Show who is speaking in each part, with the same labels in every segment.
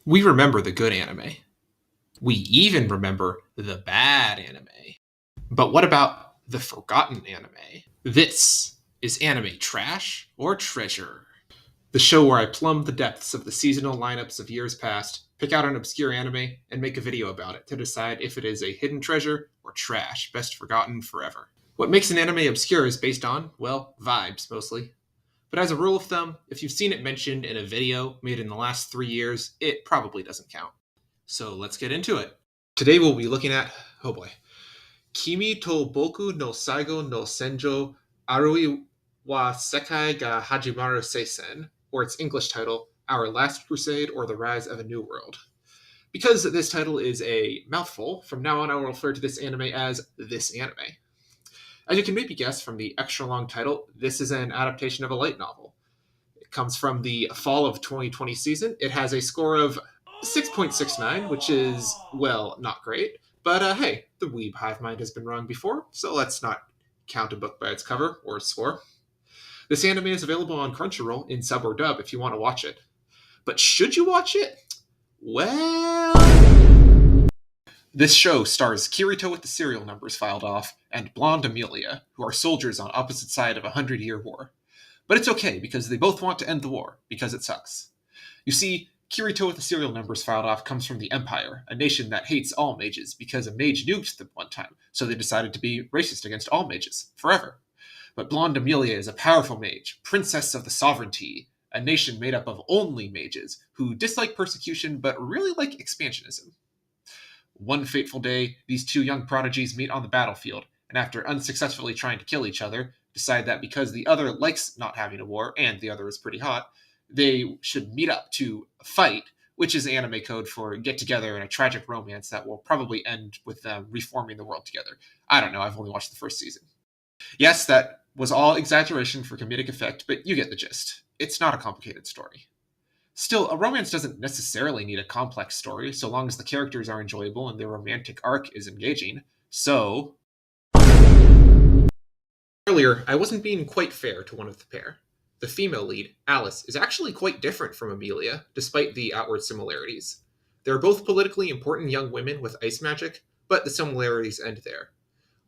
Speaker 1: We remember the good anime. We even remember the bad anime. But what about the forgotten anime? This is anime trash or treasure. The show where I plumb the depths of the seasonal lineups of years past, pick out an obscure anime, and make a video about it to decide if it is a hidden treasure or trash best forgotten forever. What makes an anime obscure is based on, well, vibes mostly. But as a rule of thumb, if you've seen it mentioned in a video made in the last 3 years, it probably doesn't count. So let's get into it. Today we'll be looking at, oh boy, Kimi to Boku no Saigo no Senjou Aruiwa Sekai ga Hajimaru Seisen, or its English title, Our Last Crusade or the Rise of a New World. Because this title is a mouthful, from now on I will refer to this anime as this anime. As you can maybe guess from the extra long title, this is an adaptation of a light novel. It comes from the fall of 2020 season. It has a score of 6.69, which is, well, not great. But hey, the weeb hive mind has been wrong before, so let's not count a book by its cover or its score. This anime is available on Crunchyroll in sub or dub if you want to watch it. But should you watch it? Well... This show stars Kirito with the serial numbers filed off, and Blonde Amelia, who are soldiers on opposite side of a 100-year war. But it's okay, because they both want to end the war, because it sucks. You see, Kirito with the serial numbers filed off comes from the Empire, a nation that hates all mages because a mage nuked them one time, so they decided to be racist against all mages, forever. But Blonde Amelia is a powerful mage, princess of the sovereignty, a nation made up of only mages, who dislike persecution but really like expansionism. One fateful day, these two young prodigies meet on the battlefield, and after unsuccessfully trying to kill each other, decide that because the other likes not having a war, and the other is pretty hot, they should meet up to fight, which is anime code for get together in a tragic romance that will probably end with them reforming the world together. I don't know, I've only watched the first season. Yes, that was all exaggeration for comedic effect, but you get the gist. It's not a complicated story. Still, a romance doesn't necessarily need a complex story, so long as the characters are enjoyable and their romantic arc is engaging. So... Earlier, I wasn't being quite fair to one of the pair. The female lead, Alice, is actually quite different from Amelia, despite the outward similarities. They're both politically important young women with ice magic, but the similarities end there.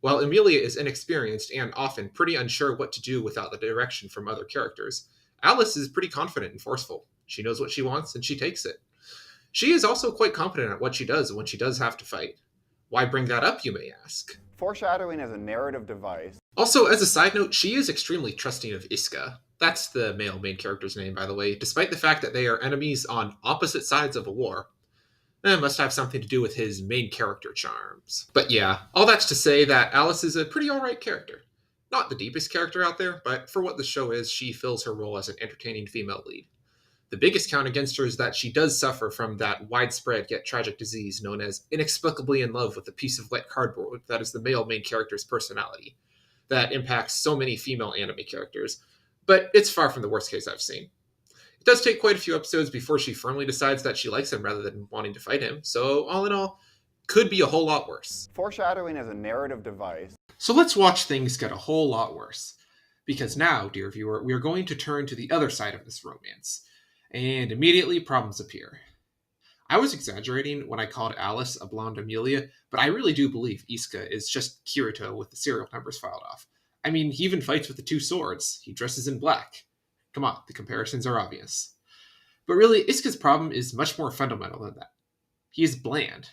Speaker 1: While Amelia is inexperienced and often pretty unsure what to do without the direction from other characters, Alice is pretty confident and forceful. She knows what she wants and she takes it. She is also quite competent at what she does when she does have to fight. Why bring that up, you may ask?
Speaker 2: Foreshadowing as a narrative device.
Speaker 1: Also, as a side note, she is extremely trusting of Iska. That's the male main character's name, by the way, despite the fact that they are enemies on opposite sides of a war. It must have something to do with his main character charms. But yeah, all that's to say that Alice is a pretty alright character. Not the deepest character out there, but for what the show is, she fills her role as an entertaining female lead. The biggest count against her is that she does suffer from that widespread yet tragic disease known as inexplicably in love with a piece of wet cardboard that is the male main character's personality. That impacts so many female anime characters, but it's far from the worst case I've seen. It does take quite a few episodes before she firmly decides that she likes him rather than wanting to fight him, so all in all, could be a whole lot worse.
Speaker 2: Foreshadowing as a narrative device.
Speaker 1: So let's watch things get a whole lot worse. Because now, dear viewer, we are going to turn to the other side of this romance. And immediately problems appear. I was exaggerating when I called Alice a blonde Amelia, but I really do believe Iska is just Kirito with the serial numbers filed off. I mean, he even fights with the two swords. He dresses in black. Come on, the comparisons are obvious. But really, Iska's problem is much more fundamental than that. He is bland.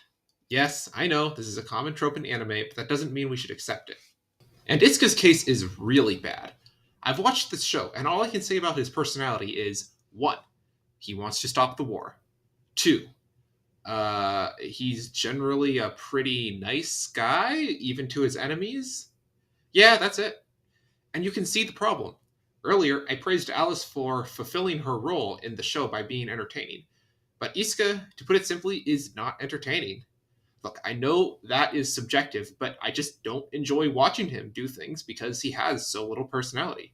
Speaker 1: Yes, I know, this is a common trope in anime, but that doesn't mean we should accept it. And Iska's case is really bad. I've watched this show, and all I can say about his personality is, 1. He wants to stop the war. 2. He's generally a pretty nice guy, even to his enemies. Yeah, that's it. And you can see the problem. Earlier, I praised Alice for fulfilling her role in the show by being entertaining. But Iska, to put it simply, is not entertaining. Look, I know that is subjective, but I just don't enjoy watching him do things because he has so little personality.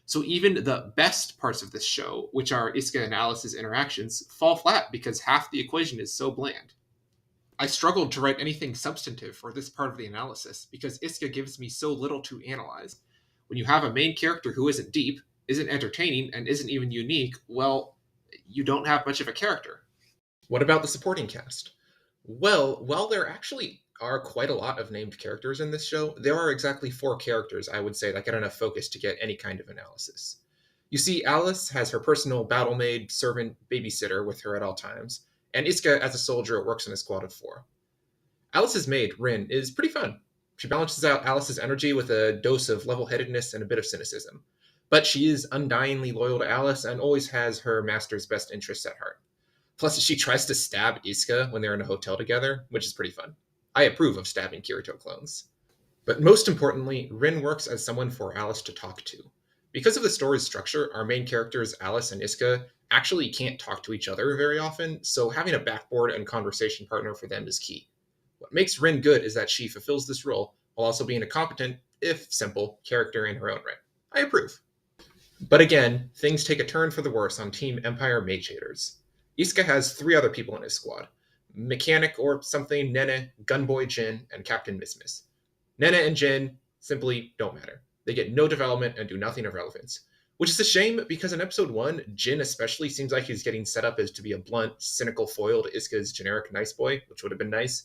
Speaker 1: So even the best parts of this show, which are Iska and Alice's interactions, fall flat because half the equation is so bland. I struggled to write anything substantive for this part of the analysis because Iska gives me so little to analyze. When you have a main character who isn't deep, isn't entertaining, and isn't even unique, well, you don't have much of a character. What about the supporting cast? Well, while there actually are quite a lot of named characters in this show, there are exactly 4 characters I would say that get enough focus to get any kind of analysis. You see, Alice has her personal battle maid, servant, babysitter with her at all times, and Isuka, as a soldier, works in a squad of 4. Alice's maid, Rin, is pretty fun. She balances out Alice's energy with a dose of level headedness and a bit of cynicism. But she is undyingly loyal to Alice and always has her master's best interests at heart. Plus, she tries to stab Isuka when they're in a hotel together, which is pretty fun. I approve of stabbing Kirito clones. But most importantly, Rin works as someone for Alice to talk to. Because of the story's structure, our main characters, Alice and Isuka, actually can't talk to each other very often, so having a backboard and conversation partner for them is key. What makes Rin good is that she fulfills this role while also being a competent, if simple, character in her own right. I approve. But again, things take a turn for the worse on Team Empire Mage Haters. Isuka has 3 other people in his squad: Mechanic or something, Nene, Gunboy Jin, and Captain Miss. Nene and Jin simply don't matter. They get no development and do nothing of relevance. Which is a shame because in episode 1, Jin especially seems like he's getting set up as to be a blunt, cynical foil to Isuka's generic nice boy, which would have been nice.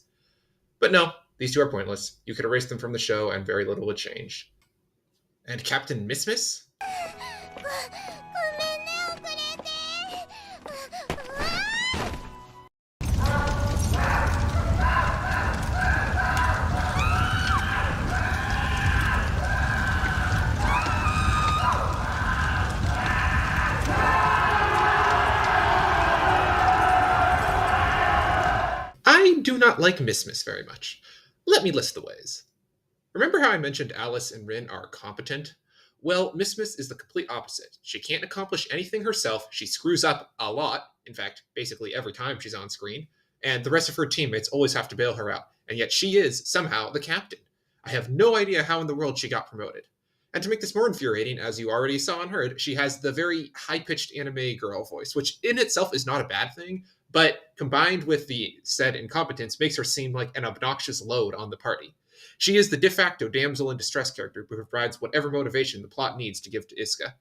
Speaker 1: But no, these 2 are pointless. You could erase them from the show and very little would change. And Captain Miss? I do not like Miss very much. Let me list the ways. Remember how I mentioned Alice and Rin are competent? Well, Miss is the complete opposite. She can't accomplish anything herself, she screws up a lot, in fact, basically every time she's on screen, and the rest of her teammates always have to bail her out, and yet she is, somehow, the captain. I have no idea how in the world she got promoted. And to make this more infuriating, as you already saw and heard, she has the very high-pitched anime girl voice, which in itself is not a bad thing, but combined with the said incompetence makes her seem like an obnoxious load on the party. She is the de facto damsel in distress character who provides whatever motivation the plot needs to give to Isuka.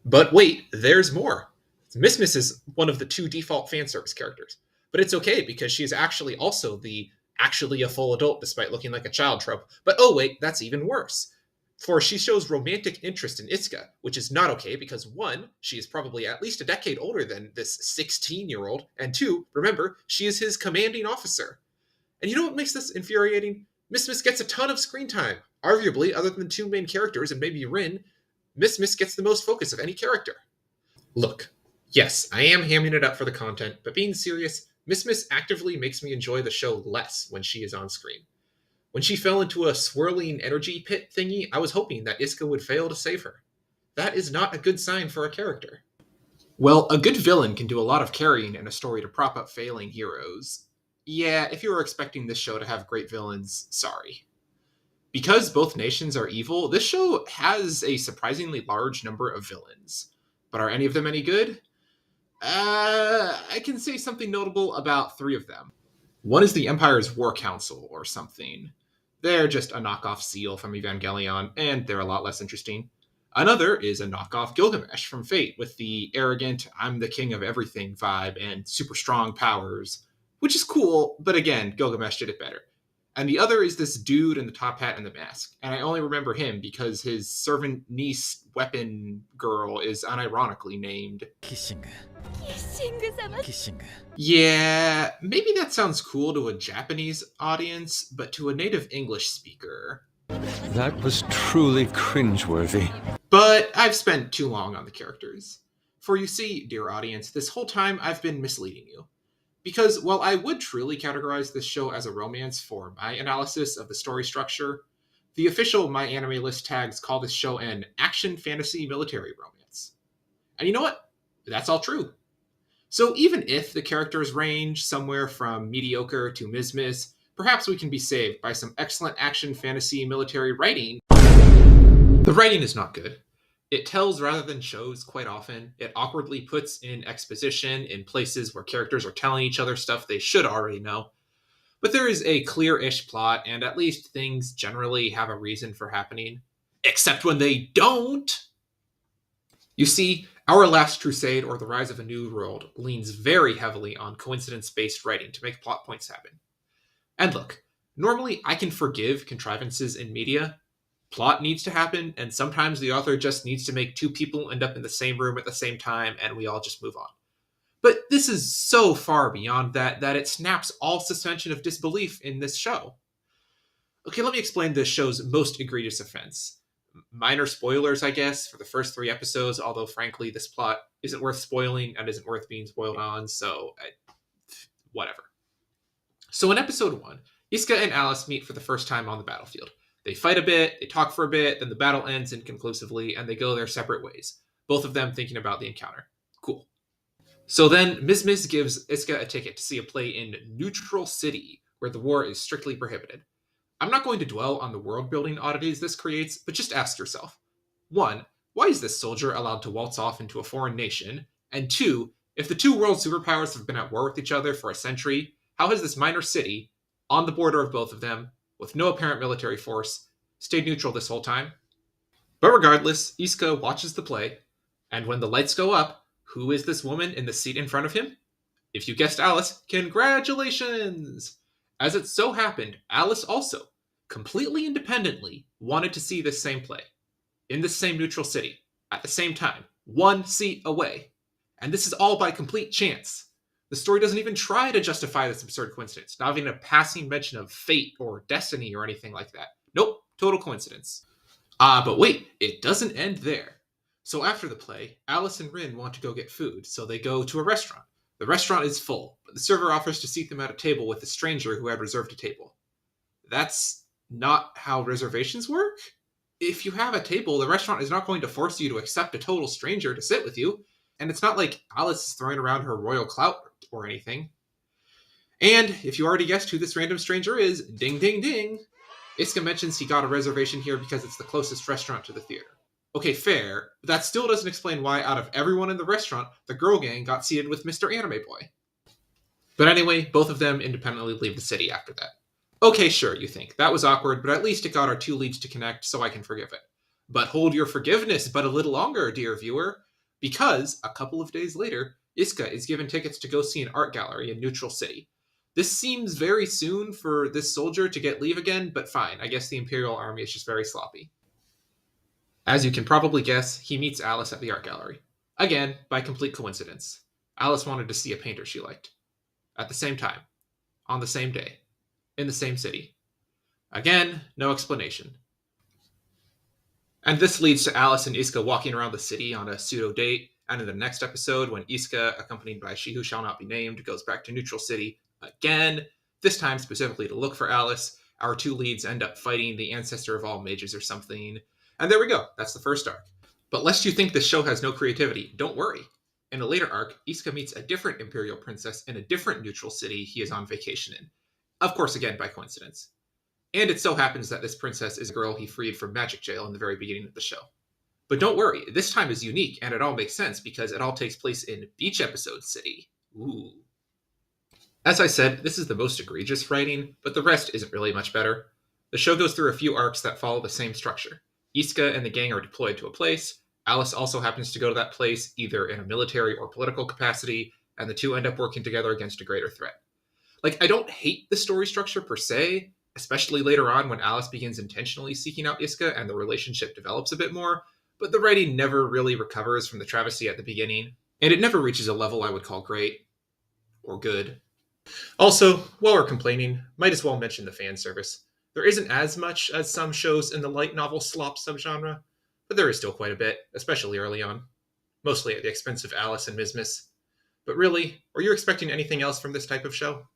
Speaker 1: But wait, there's more. Miss is one of the 2 default fan service characters. But it's okay because she is actually also the actually a full adult despite looking like a child trope. But oh wait, that's even worse. For she shows romantic interest in Isuka, which is not okay because 1, she is probably at least a decade older than this 16-year-old, and 2, remember, she is his commanding officer. And you know what makes this infuriating? Miss gets a ton of screen time. Arguably, other than the 2 main characters and maybe Rin, Miss gets the most focus of any character. Look, yes, I am hamming it up for the content, but being serious, Miss actively makes me enjoy the show less when she is on screen. When she fell into a swirling energy pit thingy, I was hoping that Isuka would fail to save her. That is not a good sign for a character. Well, a good villain can do a lot of carrying in a story to prop up failing heroes. Yeah, if you were expecting this show to have great villains, sorry. Because both nations are evil, this show has a surprisingly large number of villains. But are any of them any good? I can say something notable about 3 of them. One is the Empire's War Council, or something. They're just a knockoff Seal from Evangelion, and they're a lot less interesting. Another is a knockoff Gilgamesh from Fate, with the arrogant, I'm the king of everything vibe and super strong powers, which is cool, but again, Gilgamesh did it better. And the other is this dude in the top hat and the mask, and I only remember him because his servant niece weapon girl is unironically named Kissing. Yeah, maybe that sounds cool to a Japanese audience, but to a native English speaker...
Speaker 3: That was truly cringeworthy.
Speaker 1: But I've spent too long on the characters. For you see, dear audience, this whole time I've been misleading you. Because while I would truly categorize this show as a romance for my analysis of the story structure, the official My Anime List tags call this show an action fantasy military romance. And you know what? That's all true. So even if the characters range somewhere from mediocre to Miss, perhaps we can be saved by some excellent action fantasy military writing. The writing is not good. It tells rather than shows quite often. It awkwardly puts in exposition in places where characters are telling each other stuff they should already know. But there is a clear-ish plot, and at least things generally have a reason for happening. Except when they don't! You see, Our Last Crusade or The Rise of a New World leans very heavily on coincidence-based writing to make plot points happen. And look, normally I can forgive contrivances in media. Plot needs to happen, and sometimes the author just needs to make two people end up in the same room at the same time, and we all just move on. But this is so far beyond that it snaps all suspension of disbelief in this show. Okay, let me explain this show's most egregious offense. Minor spoilers, I guess, for the first 3 episodes, although frankly, this plot isn't worth spoiling and isn't worth being spoiled on, so whatever. So in episode 1, Isuka and Alice meet for the first time on the battlefield. They fight a bit, they talk for a bit, then the battle ends inconclusively, and they go their separate ways, both of them thinking about the encounter. Cool. So then, Miz gives Isuka a ticket to see a play in Neutral City, where the war is strictly prohibited. I'm not going to dwell on the world-building oddities this creates, but just ask yourself. 1. Why is this soldier allowed to waltz off into a foreign nation? And 2. If the two world superpowers have been at war with each other for a century, how has this minor city, on the border of both of them, with no apparent military force, stayed neutral this whole time? But regardless, Isuka watches the play, and when the lights go up, who is this woman in the seat in front of him? If you guessed Alice, congratulations! As it so happened, Alice also, completely independently, wanted to see this same play, in this same neutral city, at the same time, 1 seat away. And this is all by complete chance. The story doesn't even try to justify this absurd coincidence, not even a passing mention of fate or destiny or anything like that. Nope, total coincidence. But wait, it doesn't end there. So after the play, Alice and Rin want to go get food, so they go to a restaurant. The restaurant is full, but the server offers to seat them at a table with a stranger who had reserved a table. That's not how reservations work? If you have a table, the restaurant is not going to force you to accept a total stranger to sit with you, and it's not like Alice is throwing around her royal clout or anything. And if you already guessed who this random stranger is, ding ding ding, Isuka mentions he got a reservation here because it's the closest restaurant to the theater. Okay, fair, but that still doesn't explain why out of everyone in the restaurant, the girl gang got seated with Mr. Anime Boy. But anyway, both of them independently leave the city after that. Okay, sure, you think. That was awkward, but at least it got our two leads to connect, so I can forgive it. But hold your forgiveness but a little longer, dear viewer, because a couple of days later, Isuka is given tickets to go see an art gallery in Neutral City. This seems very soon for this soldier to get leave again, but fine, I guess the Imperial Army is just very sloppy. As you can probably guess, he meets Alice at the art gallery. Again, by complete coincidence. Alice wanted to see a painter she liked. At the same time. On the same day. In the same city. Again, no explanation. And this leads to Alice and Isuka walking around the city on a pseudo-date, and in the next episode, when Isuka, accompanied by She Who Shall Not Be Named, goes back to Neutral City again, this time specifically to look for Alice, our two leads end up fighting the ancestor of all mages or something. And there we go, that's the first arc. But lest you think this show has no creativity, don't worry. In a later arc, Isuka meets a different Imperial princess in a different neutral city he is on vacation in. Of course, again, by coincidence. And it so happens that this princess is a girl he freed from magic jail in the very beginning of the show. But don't worry, this time is unique, and it all makes sense because it all takes place in Beach Episode City. Ooh. As I said, this is the most egregious writing, but the rest isn't really much better. The show goes through a few arcs that follow the same structure. Isuka and the gang are deployed to a place. Alice also happens to go to that place, either in a military or political capacity, and the two end up working together against a greater threat. Like, I don't hate the story structure per se, especially later on when Alice begins intentionally seeking out Isuka and the relationship develops a bit more, but the writing never really recovers from the travesty at the beginning, and it never reaches a level I would call great, or good. Also, while we're complaining, might as well mention the fan service. There isn't as much as some shows in the light novel slop subgenre, but there is still quite a bit, especially early on. Mostly at the expense of Alice and Miss. But really, are you expecting anything else from this type of show?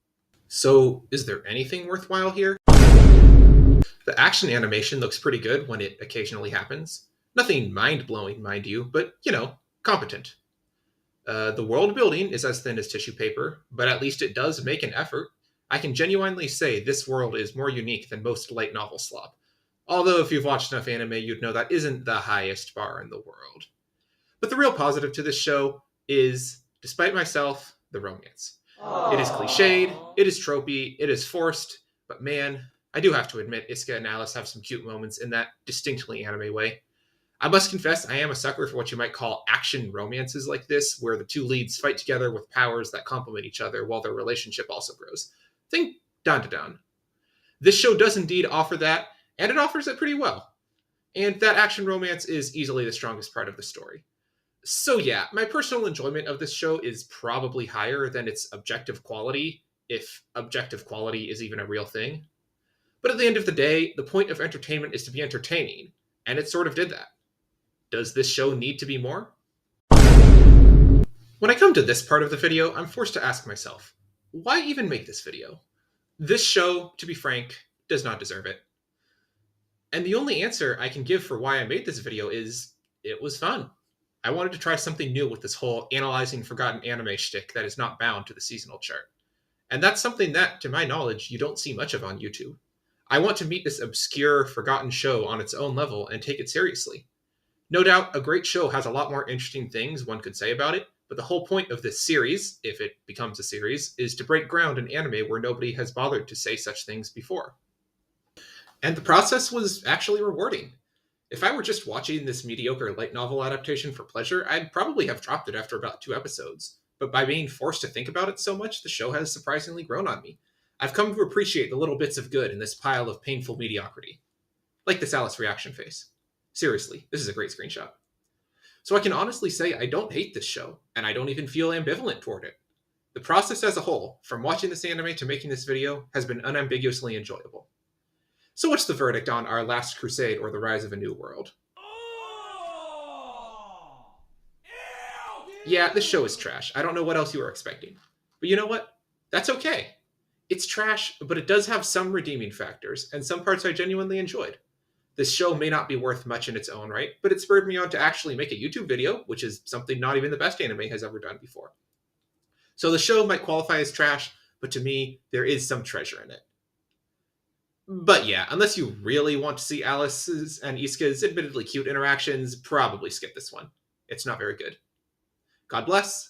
Speaker 1: So, is there anything worthwhile here? The action animation looks pretty good when it occasionally happens. Nothing mind-blowing, mind you, but, competent. The world building is as thin as tissue paper, but at least it does make an effort. I can genuinely say this world is more unique than most light novel slop. Although if you've watched enough anime, you'd know that isn't the highest bar in the world. But the real positive to this show is, despite myself, the romance. Aww. It is cliched, it is tropey, it is forced, but man, I do have to admit Isuka and Alice have some cute moments in that distinctly anime way. I must confess, I am a sucker for what you might call action romances like this, where the two leads fight together with powers that complement each other while their relationship also grows. Think Dan Dan. This show does indeed offer that, and it offers it pretty well. And that action romance is easily the strongest part of the story. So yeah, my personal enjoyment of this show is probably higher than its objective quality, if objective quality is even a real thing. But at the end of the day, the point of entertainment is to be entertaining, and it sort of did that. Does this show need to be more? When I come to this part of the video, I'm forced to ask myself, why even make this video? This show, to be frank, does not deserve it. And the only answer I can give for why I made this video is, it was fun. I wanted to try something new with this whole analyzing forgotten anime shtick that is not bound to the seasonal chart. And that's something that, to my knowledge, you don't see much of on YouTube. I want to meet this obscure, forgotten show on its own level and take it seriously. No doubt, a great show has a lot more interesting things one could say about it, but the whole point of this series, if it becomes a series, is to break ground in anime where nobody has bothered to say such things before. And the process was actually rewarding. If I were just watching this mediocre light novel adaptation for pleasure, I'd probably have dropped it after about 2 episodes. But by being forced to think about it so much, the show has surprisingly grown on me. I've come to appreciate the little bits of good in this pile of painful mediocrity. Like this Alice reaction face. Seriously, this is a great screenshot. So I can honestly say I don't hate this show, and I don't even feel ambivalent toward it. The process as a whole, from watching this anime to making this video, has been unambiguously enjoyable. So what's the verdict on Our Last Crusade or The Rise of a New World? Yeah, this show is trash. I don't know what else you were expecting. But you know what? That's okay. It's trash, but it does have some redeeming factors, and some parts I genuinely enjoyed. This show may not be worth much in its own right, but it spurred me on to actually make a YouTube video, which is something not even the best anime has ever done before. So the show might qualify as trash, but to me, there is some treasure in it. But yeah, unless you really want to see Alice's and Isuka's admittedly cute interactions, probably skip this one. It's not very good. God bless.